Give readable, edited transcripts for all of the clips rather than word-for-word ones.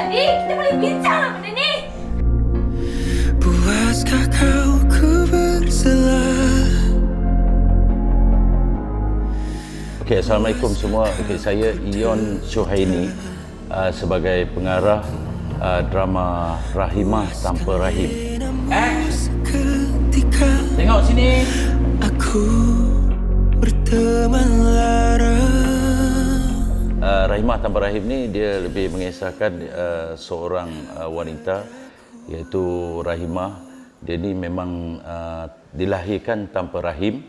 jadi kita boleh bincang lah benda ni. Puaskah kau ku bersalah? Okey, Assalamualaikum semua. Okey, saya Ion Syuhaini sebagai pengarah drama Rahimah Tanpa Rahim. Tengok sini. Aku berteman lara. Rahimah Tanpa Rahim ni dia lebih mengisahkan seorang wanita iaitu Rahimah. Dia ni memang dilahirkan tanpa rahim.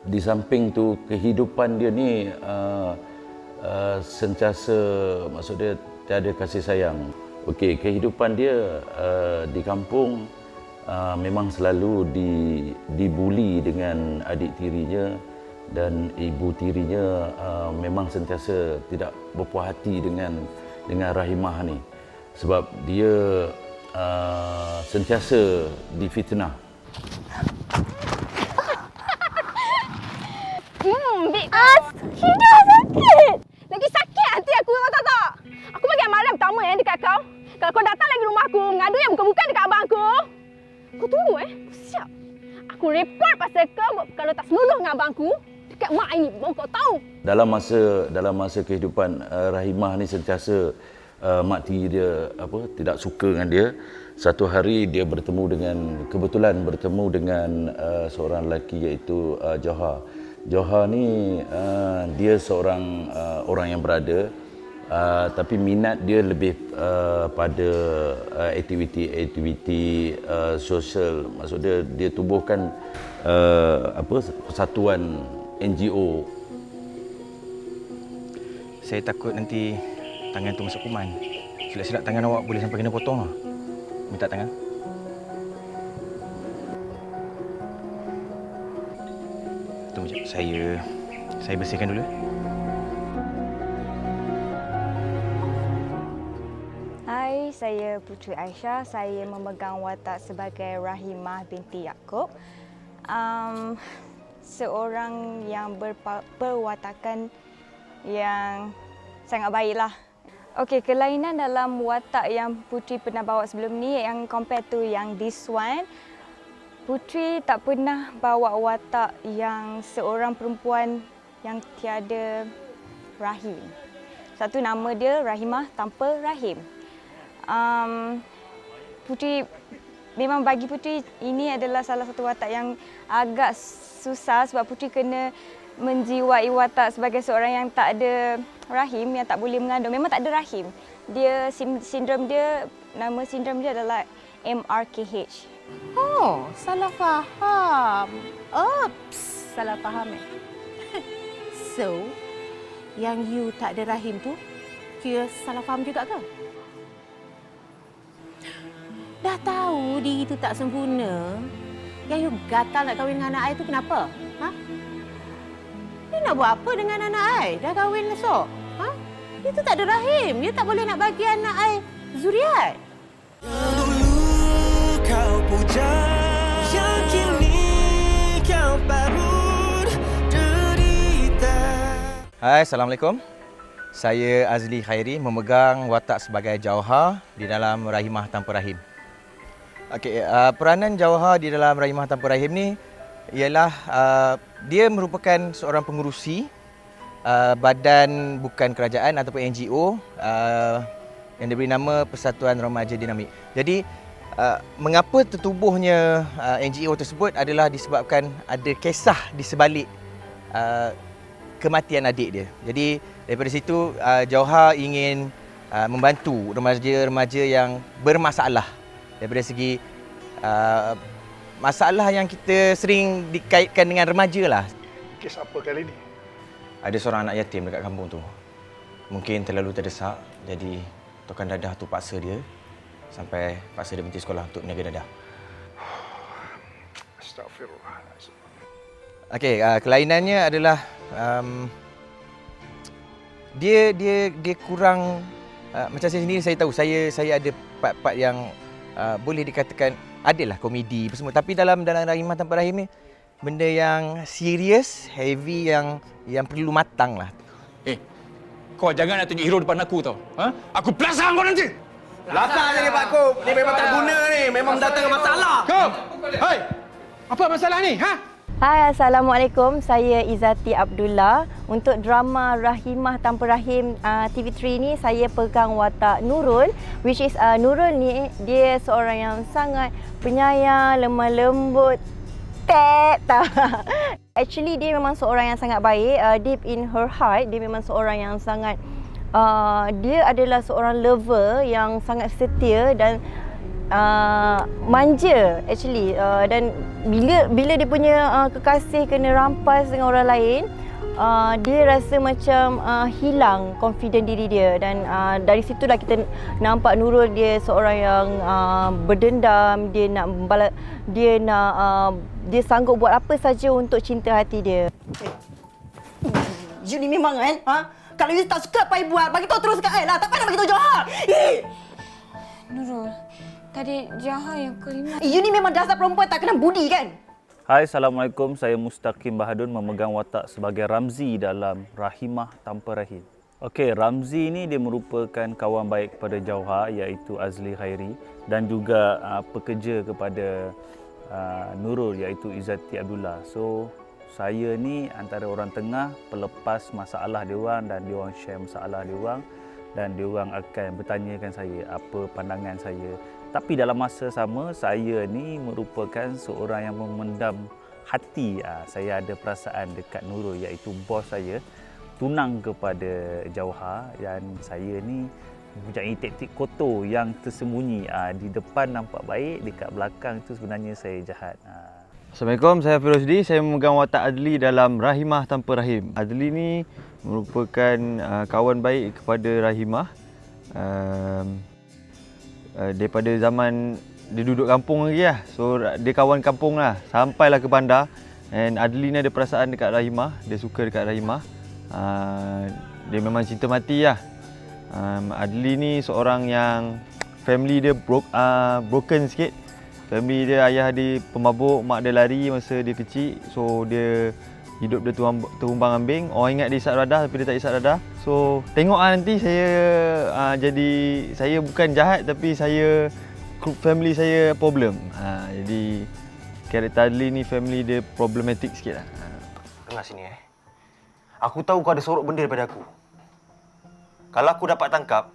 Di samping tu kehidupan dia ni sentiasa, maksud dia tiada kasih sayang. Okey, kehidupan dia di kampung memang selalu dibuli dengan adik tirinya, dan ibu tirinya memang sentiasa tidak berpuas hati dengan Rahimah ni sebab dia sentiasa difitnah. Dik. Hidup sakit. Lagi sakit hati aku, tahu tak? Aku bagi amaran pertama dekat kau. Kalau kau datang lagi rumah aku, ngadu yang bukan-bukan dekat abang aku. Kau tunggu Aku siap. Aku report pasal kau buat perkara tak senonoh dengan abang aku dekat mak ini, baru kau tahu. Dalam masa kehidupan Rahimah ni sentiasa mak tiri dia tidak suka dengan dia. Satu hari dia kebetulan bertemu dengan seorang lelaki iaitu Johar. Johar ni dia seorang orang yang berada, tapi minat dia lebih pada aktiviti sosial. Maksud dia tubuhkan persatuan NGO. Saya takut nanti tangan tu masuk kuman. Silap-silap tangan awak boleh sampai kena potong lah. Minta tangan. Tunggu sekejap, saya bersihkan dulu. Hai, saya Puteri Aisyah. Saya memegang watak sebagai Rahimah binti Yaakob. Seorang yang berwatakan yang sangat baiklah. Okey, kelainan dalam watak yang Puteri pernah bawa sebelum ni yang compare to yang this one, Puteri tak pernah bawa watak yang seorang perempuan yang tiada rahim. Satu, nama dia Rahimah Tanpa Rahim. Puteri, memang bagi Puteri ini adalah salah satu watak yang agak susah sebab Puteri kena menjiwai watak sebagai seorang yang tak ada rahim, yang tak boleh mengandung. Memang tak ada rahim. Dia sindrom dia, nama sindrom dia adalah MRKH. Oh, salah faham. Oops, salah faham So, yang you tak ada rahim tu, kira salah faham juga ke? Dah tahu diri tu tak sempurna, yang you gatal nak kahwin dengan anak I tu kenapa? Ha? You nak buat apa dengan anak I? Dah kahwin esok? Ha? You tu tak ada rahim. You tak boleh nak bagi anak I zuriat. Kau puja yang kini kau baru derita. Hai, Assalamualaikum. Saya Azli Khairi, memegang watak sebagai Jauhar di dalam Rahimah Tanpa Rahim. Okey, peranan Jauhar di dalam Rahimah Tanpa Rahim ni ialah dia merupakan seorang pengurusi badan bukan kerajaan ataupun NGO yang diberi nama Persatuan Remaja Dinamik. Jadi mengapa tertubuhnya NGO tersebut adalah disebabkan ada kisah di sebalik kematian adik dia. Jadi daripada situ Jauhar ingin membantu remaja-remaja yang bermasalah daripada segi masalah yang kita sering dikaitkan dengan remaja lah. Kes apa kali ni? Ada seorang anak yatim dekat kampung tu. Mungkin terlalu terdesak, jadi Tokan Dadah tu paksa dia sampai paksa dia berhenti sekolah untuk meniaga dadah. Astagfirullahaladzim. Okey, kelainannya adalah dia kurang macam saya sendiri saya tahu saya ada part-part yang boleh dikatakan adalah komedi apa semua, tapi dalam Rahimah Tanpa Rahim ni benda yang serius, heavy yang perlu matang lah. Kau jangan nak tunjuk hero depan aku tau. Ha? Aku belasang kau nanti. Lakar je ni Pak Kop. Ni memang tak guna ni. Memang datang masalah. Kau! Hai! Apa masalah ni? Ha? Hai, Assalamualaikum. Saya Izzati Abdullah. Untuk drama Rahimah Tanpa Rahim TV3 ni, saya pegang watak Nurul. Which is Nurul ni, dia seorang yang sangat penyayang, lemah lembut. Actually, dia memang seorang yang sangat baik. Deep in her heart, dia memang seorang yang sangat... dia adalah seorang lover yang sangat setia dan manja actually, dan bila dia punya kekasih kena rampas dengan orang lain, dia rasa macam hilang confident diri dia, dan dari situlah kita nampak Nurul dia seorang yang berdendam, dia sanggup buat apa saja untuk cinta hati dia. You ni memang kan, kalau you tak suka apa you buat, bagi tahu terus kat I lah. Tak payah bagi tahu Johar. Nurul, tadi Johar yang kelima. You ni memang dasar perempuan tak kena budi kan? Hai, Assalamualaikum. Saya Mustaqim Bahadun memegang watak sebagai Ramzi dalam Rahimah Tanpa Rahim. Okey, Ramzi ni dia merupakan kawan baik kepada Jauhar, iaitu Azli Khairi, dan juga pekerja kepada Nurul, iaitu Izzati Abdullah. So, saya ni antara orang tengah pelepas masalah diorang, dan diorang share masalah diorang, dan diorang akan bertanyakan saya apa pandangan saya. Tapi dalam masa sama, saya ni merupakan seorang yang memendam hati. Saya ada perasaan dekat Nurul, iaitu bos saya, tunang kepada Jauhar, dan saya ni mempunyai taktik kotor yang tersembunyi. Di depan nampak baik, dekat belakang tu sebenarnya saya jahat. Assalamualaikum, saya Firozdi. Saya memegang watak Adli dalam Rahimah Tanpa Rahim. Adli ni merupakan kawan baik kepada Rahimah. Daripada zaman dia duduk kampung lagi lah. So dia kawan kampung lah. Sampailah ke bandar. And Adli ni ada perasaan dekat Rahimah. Dia suka dekat Rahimah. Dia memang cinta mati lah. Adli ni seorang yang family dia broken sikit. Family dia, ayah dia pemabuk, mak dia lari masa dia kecil. So dia hidup dia terumbang ambing. Orang ingat dia isap dadah tapi dia tak isap dadah. So tengok nanti saya bukan jahat tapi family saya problem. Jadi karakter Adli ni family dia problematik sikit lah. Dengar sini Aku tahu kau ada sorok benda daripada aku. Kalau aku dapat tangkap,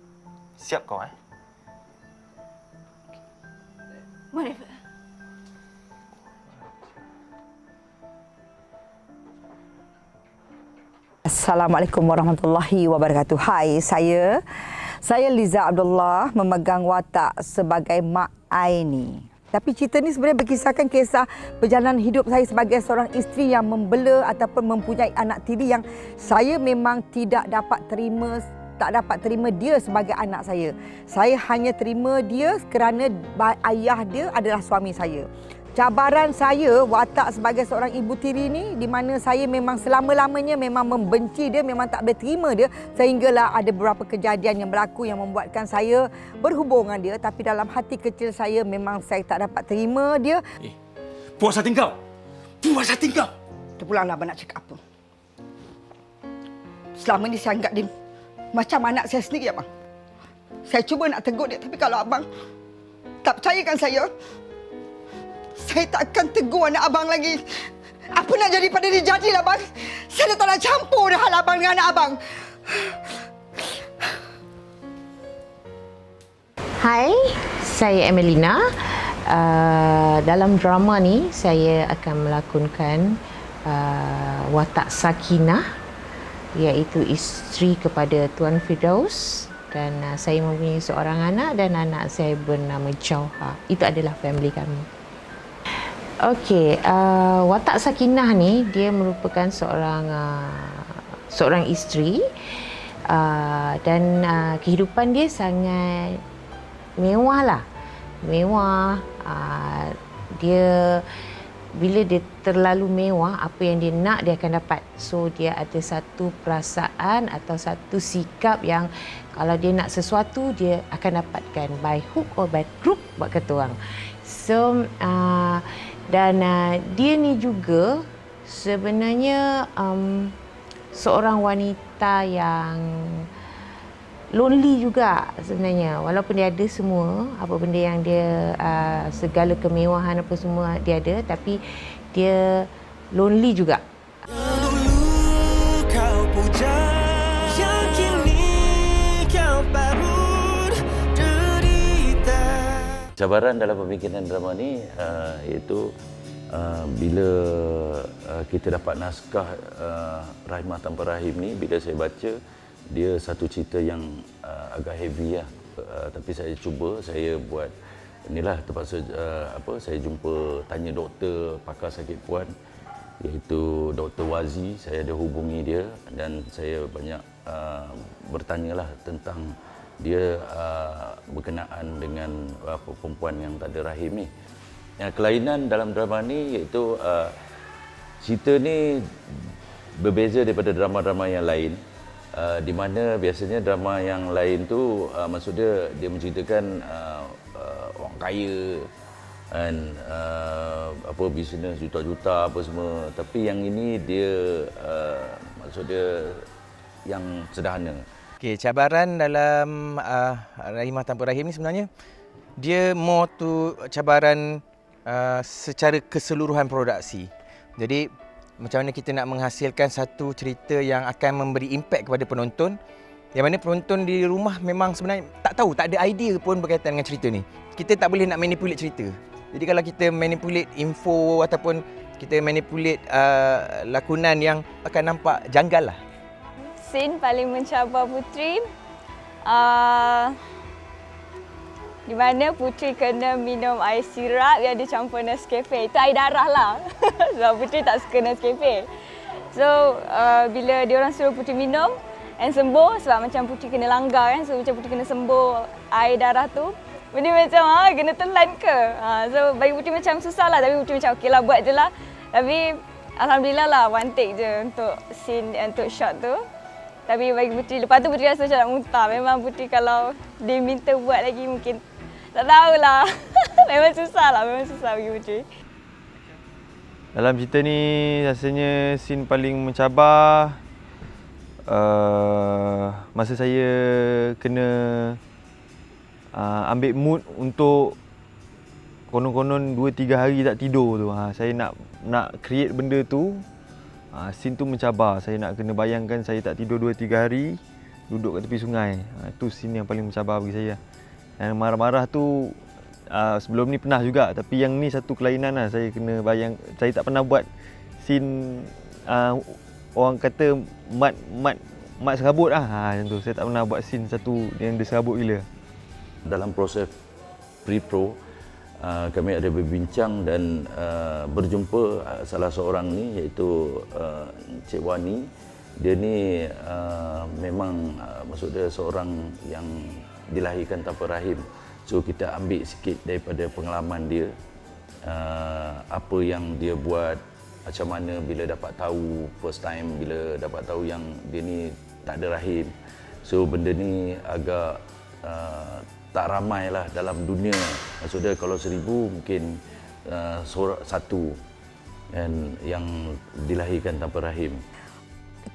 siap kau Whatever. Assalamualaikum warahmatullahi wabarakatuh. Hai, saya Liza Abdullah memegang watak sebagai Mak Aini. Tapi cerita ni sebenarnya berkisahkan kisah perjalanan hidup saya sebagai seorang isteri yang membela ataupun mempunyai anak tiri yang saya memang tak dapat terima dia sebagai anak saya. Saya hanya terima dia kerana ayah dia adalah suami saya. Cabaran saya watak sebagai seorang ibu tiri ni, di mana saya memang selama-lamanya memang membenci dia, memang tak boleh terima dia, sehinggalah ada beberapa kejadian yang berlaku yang membuatkan saya berhubung dengan dia, tapi dalam hati kecil saya memang saya tak dapat terima dia. Puas hati kau. Puas hati kau. Terpulanglah abang nak cakap apa. Selama ni saya anggap dia macam anak saya sendiri, abang. Saya cuba nak tegur dia, tapi kalau abang tak percayakan saya tak akan tegur anak abang lagi. Apa nak jadi pada dia jadilah, abang. Saya dah tak nak campur dah hal abang dengan anak abang. Hai, saya Emelina. Dalam drama ni, saya akan melakonkan watak Sakinah, iaitu isteri kepada Tuan Firdaus, dan saya mempunyai seorang anak dan anak saya bernama Jauhar. Itu adalah family kami. Okey, watak Sakinah ni dia merupakan seorang isteri, dan kehidupan dia sangat mewah lah. Mewah. Dia bila dia terlalu mewah, apa yang dia nak dia akan dapat. So dia ada satu perasaan atau satu sikap yang kalau dia nak sesuatu dia akan dapatkan by hook or by crook, buat kata orang. So dan dia ni juga sebenarnya seorang wanita yang lonely juga sebenarnya. Walaupun dia ada semua, apa benda yang dia, segala kemewahan apa semua dia ada, tapi dia lonely juga. Dulu kau puja, yang kini kau parut derita. Cabaran dalam pembikinan drama ni iaitu bila kita dapat naskah Rahimah Tanpa Rahim ni, bila saya baca, dia satu cerita yang agak heavy lah. Tapi saya cuba, saya buat inilah, terpaksa saya jumpa, tanya doktor pakar sakit puan iaitu Dr. Wazi. Saya ada hubungi dia dan saya banyak bertanyalah tentang dia berkenaan dengan perempuan yang tak ada rahim ni. Yang kelainan dalam drama ni iaitu cerita ni berbeza daripada drama-drama yang lain. Di mana biasanya drama yang lain tu maksud dia menceritakan orang kaya dan bisnes juta-juta apa semua, tapi yang ini dia maksud dia yang sederhana. Okey, cabaran dalam Rahimah Tanpa Rahim ni sebenarnya dia more tu cabaran secara keseluruhan produksi. Jadi macam mana kita nak menghasilkan satu cerita yang akan memberi impak kepada penonton, yang mana penonton di rumah memang sebenarnya tak tahu, tak ada idea pun berkaitan dengan cerita ni. Kita tak boleh nak manipulate cerita. Jadi kalau kita manipulate info ataupun kita manipulate lakonan yang akan nampak janggal lah. Scene paling mencabar Putri, di mana Putri kena minum air sirap yang dicampur Nescafe. Itu air darah lah. Sebab Putri tak suka Nescafe. So, bila diorang suruh Putri minum and sembuh, sebab macam Putri kena langgar kan, so macam Putri kena sembuh air darah tu, Putri macam, kena telan ke? So, bagi Putri macam susah lah, tapi Putri macam okey lah, buat je lah. Tapi, Alhamdulillah lah, one take je untuk scene, untuk shot tu. Tapi bagi Putri, lepas tu Putri rasa macam nak muntah. Memang Putri kalau dia minta buat lagi mungkin tak tahulah. Memang susah bagi Putri. Dalam cerita ni rasanya scene paling mencabar masa saya kena ambil mood untuk konon-konon 2-3 hari tak tidur tu. Saya nak create benda tu. Scene tu mencabar. Saya nak kena bayangkan saya tak tidur 2-3 hari duduk kat tepi sungai. Itu scene yang paling mencabar bagi saya. Dan marah-marah tu sebelum ni pernah juga, tapi yang ni satu kelainan lah. Saya kena saya tak pernah buat scene orang kata mat serabut lah. Macam tu. Saya tak pernah buat scene satu yang dia serabut gila. Dalam proses pre-pro, kami ada berbincang dan berjumpa salah seorang ni iaitu Cik Wani. Dia ni memang maksud dia seorang yang dilahirkan tanpa rahim. So kita ambil sikit daripada pengalaman dia, apa yang dia buat, macam mana bila dapat tahu first time, bila dapat tahu yang dia ni tak ada rahim. So benda ni agak tak ramai lah dalam dunia. Maksudnya kalau 1000 mungkin satu dan yang dilahirkan tanpa rahim.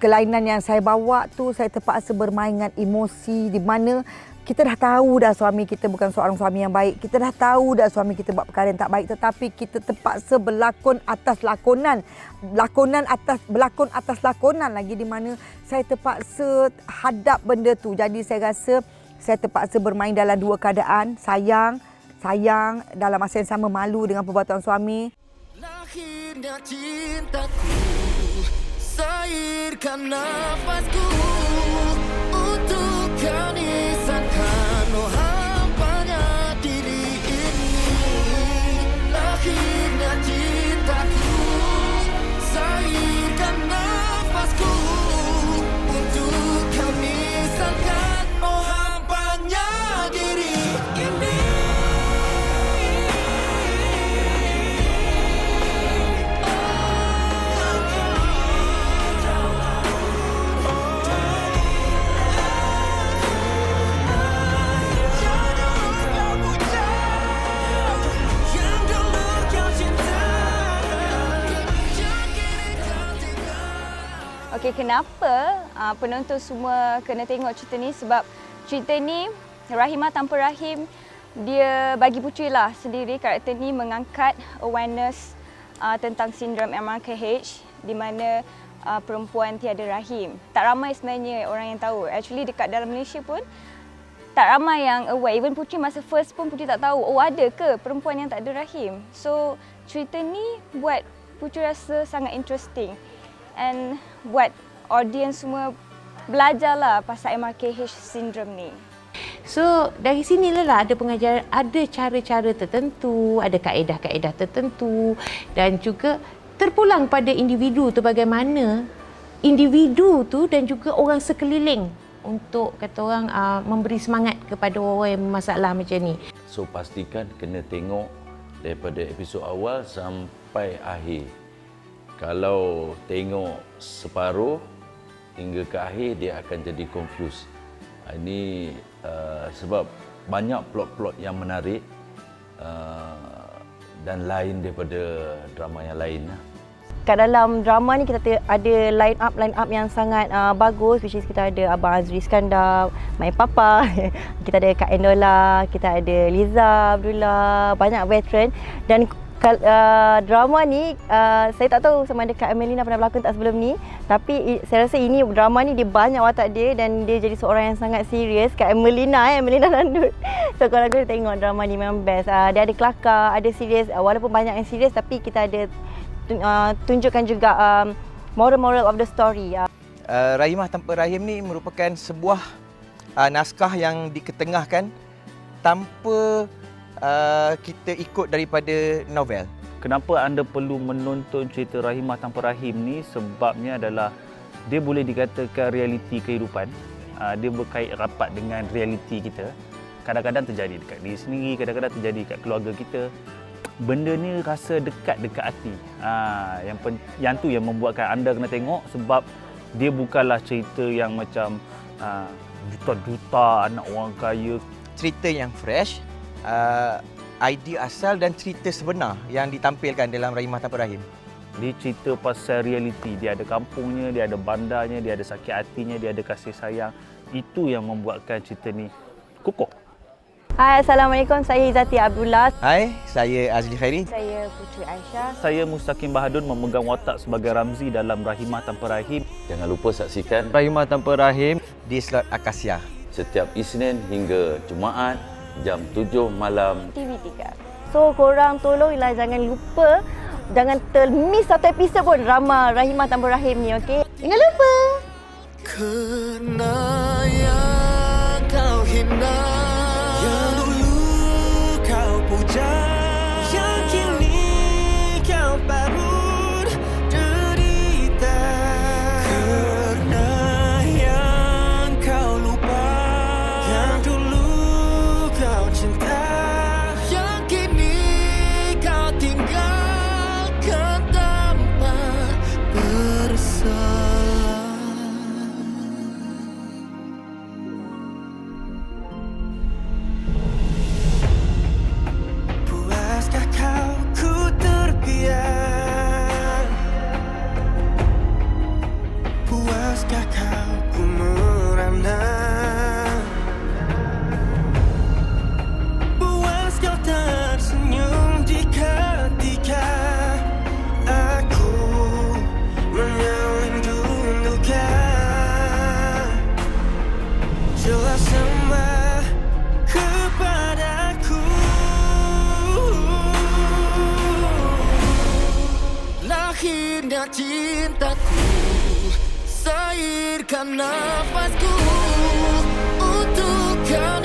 Kelainan yang saya bawa tu, saya terpaksa bermain dengan emosi, di mana kita dah tahu dah suami kita bukan seorang suami yang baik. Kita dah tahu dah suami kita buat perkara yang tak baik, tetapi kita terpaksa berlakon atas lakonan. Berlakon atas lakonan lagi, di mana saya terpaksa hadap benda tu. Jadi saya rasa saya terpaksa bermain dalam dua keadaan. Sayang, dalam masa yang sama malu dengan perbuatan suami. Lahirnya cintaku, sairkan nafasku untuk kau nisankan, oh hampanya diri ini. Lahirnya cintaku, sairkan nafasku untuk kau nisankan, oh hampanya diri ini. Okey, kenapa penonton semua kena tengok cerita ni? Sebab cerita ni Rahimah Tanpa Rahim, dia bagi Puteri lah sendiri, karakter ni mengangkat awareness tentang sindrom MRKH di mana perempuan tiada rahim. Tak ramai sebenarnya orang yang tahu. Actually dekat dalam Malaysia pun tak ramai yang aware. Even Puteri masa first pun Puteri tak tahu, oh ada ke perempuan yang tak ada rahim. So cerita ni buat Puteri rasa sangat interesting and buat audience semua belajarlah pasal MRKH syndrome ni. So dari sinilah ada pengajaran, ada cara-cara tertentu, ada kaedah-kaedah tertentu dan juga terpulang pada individu tu, bagaimana individu tu dan juga orang sekeliling untuk kata orang memberi semangat kepada orang yang bermasalah macam ni. So pastikan kena tengok daripada episod awal sampai akhir. Kalau tengok separuh hingga ke akhir, dia akan jadi confused. Ini sebab banyak plot-plot yang menarik dan lain daripada drama yang lain. Kat dalam drama ni kita ada line up yang sangat bagus, which is kita ada Abang Azri Iskandar, My Papa, kita ada Kak Endola, kita ada Liza Abdullah, banyak veteran. Dan drama ni saya tak tahu sama ada Kak Emelina pernah berlakon tak sebelum ni, tapi saya rasa ini drama ni dia banyak watak dia dan dia jadi seorang yang sangat serius. Kak Emelina Nandut. So kalau korang tengok drama ni memang best. Dia ada kelakar, ada serius, walaupun banyak yang serius tapi kita ada tunjukkan juga moral of the story. Rahimah Tanpa Rahim ni merupakan sebuah naskah yang diketengahkan tanpa kita ikut daripada novel. Kenapa anda perlu menonton cerita Rahimah Tanpa Rahim ni? Sebabnya adalah dia boleh dikatakan realiti kehidupan. Dia berkait rapat dengan realiti kita. Kadang-kadang terjadi dekat diri sendiri, kadang-kadang terjadi dekat keluarga kita. Benda ni rasa dekat hati. Yang tu yang membuatkan anda kena tengok, sebab dia bukanlah cerita yang macam juta-juta anak orang kaya. Cerita yang fresh, idea asal dan cerita sebenar yang ditampilkan dalam Rahimah Tanpa Rahim. Dia cerita pasal realiti. Dia ada kampungnya, dia ada bandarnya, dia ada sakit hatinya, dia ada kasih sayang. Itu yang membuatkan cerita ni kukuh. Hai, Assalamualaikum. Saya Izzati Abdullah. Hai, saya Azli Khairi. Saya Puteri Aisyah. Saya Mustaqim Bahadun memegang watak sebagai Ramzi dalam Rahimah Tanpa Rahim. Jangan lupa saksikan Rahimah Tanpa Rahim di slot Akasia setiap Isnin hingga Jumaat jam 7 malam TV3. So korang tolonglah jangan lupa, jangan termiss satu episod pun drama Rahimah Tanpa Rahim ni, okey? Jangan lupa. Kena yang kau hina, yang dulu kau puja, yang kini kau parut derita. Karena yang kau lupa, yang dulu kau cinta, yang kini kau tinggalkan tanpa bersalah. Puaskah kau ku terbiar? Puaskah kau ku merana? Puas kau tersenyum di ketika aku menyelundupkan. Jelas semua kepadaku. Lahirnya cintaku, sairkan nafasku untuk kau.